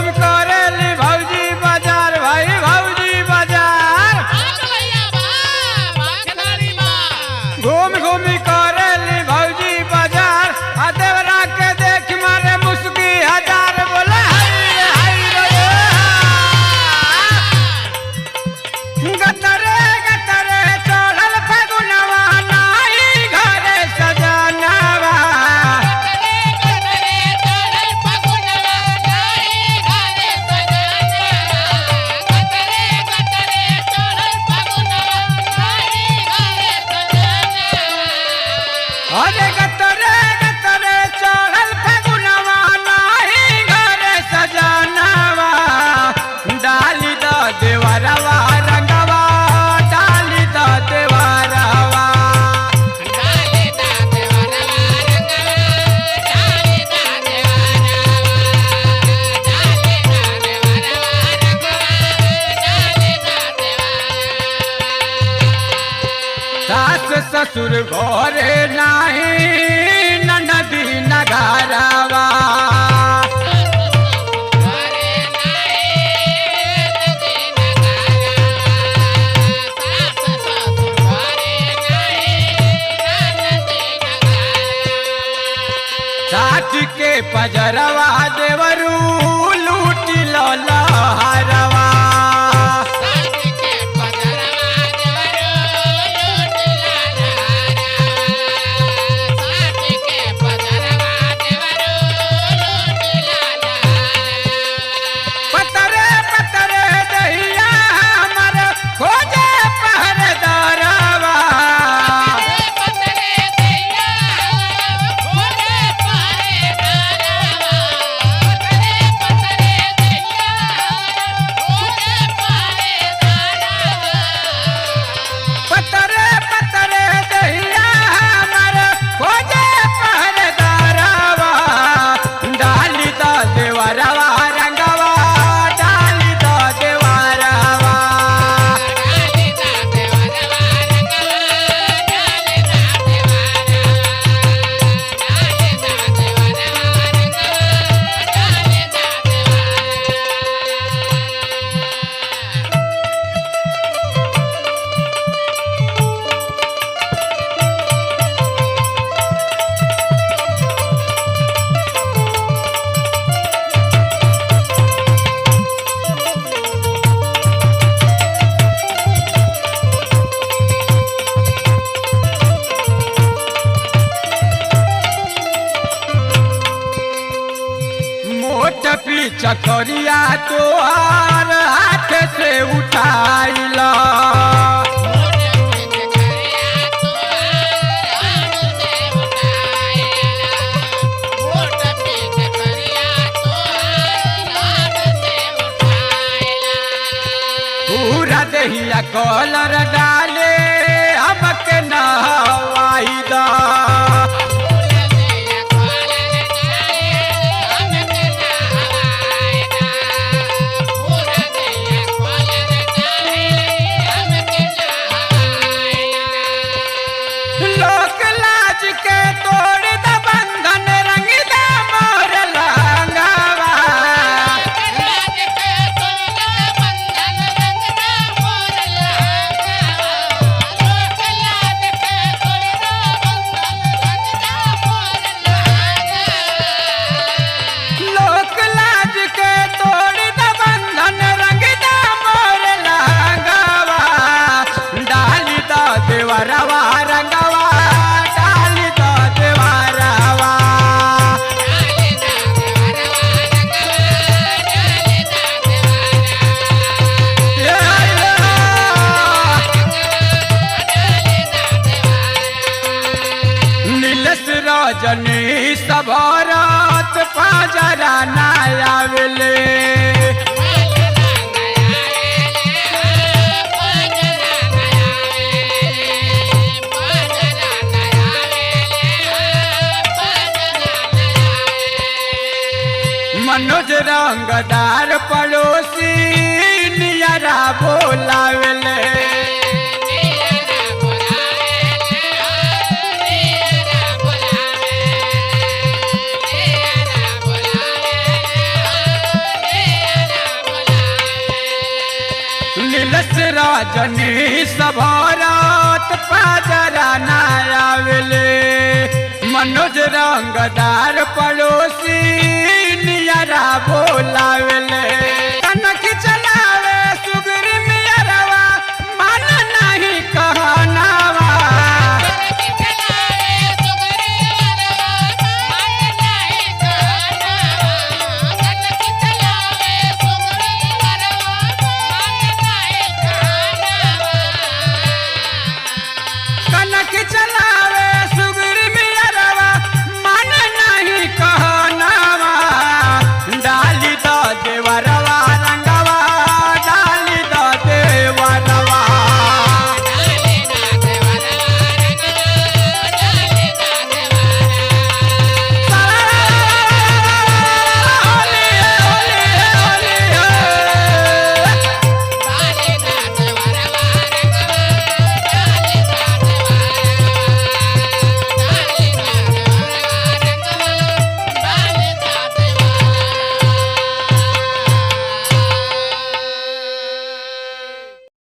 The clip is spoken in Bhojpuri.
घूम करेली भौजी बाजार भाई भौजी बाजार घूम घूम करेली भौजी बाजार आ देवरा के देख मारे मुस्की हजार बोले गतरे गतरे चढ़ल फगुनवा नाही घरे सजनवा अरे गतरे गतरे चढ़ल फगुनवा नाही घरे सजनवा डाली द देवरवा रंगवा डाली द देवरवा सास ससुर घरे नाही ननदी नगरवा साथ के पजरवा देवरू लूटी लो लहरवा पतरे पतरे दहिया हमर खोजे पहरेदारवा पतरे पतरे दहिया हमर खोजे पहरेदारवा डाली द देवरवा रंगवा डाली द देवरवा मोट चकरिया तोहार हाथ से उठाइला पूरा दहिया कॉलर डाले हमके नहवाइदा लोक लाज के तोड़ द बंधन रंग द मोर लंगवा लोक लाज के तोड़ द बंधन रंग द मोर लंगवा डाली द देवरवा रंगवा डाली द देवरवा नीलस रजनी सबरत पाजरा ना आवेले मनोज रंगदार पड़ोसी नियरा बोलावेले रजनी सभरत पाजरा ना आवेले मनोज रंगदार पड़ोसी नियरा बोलावेले।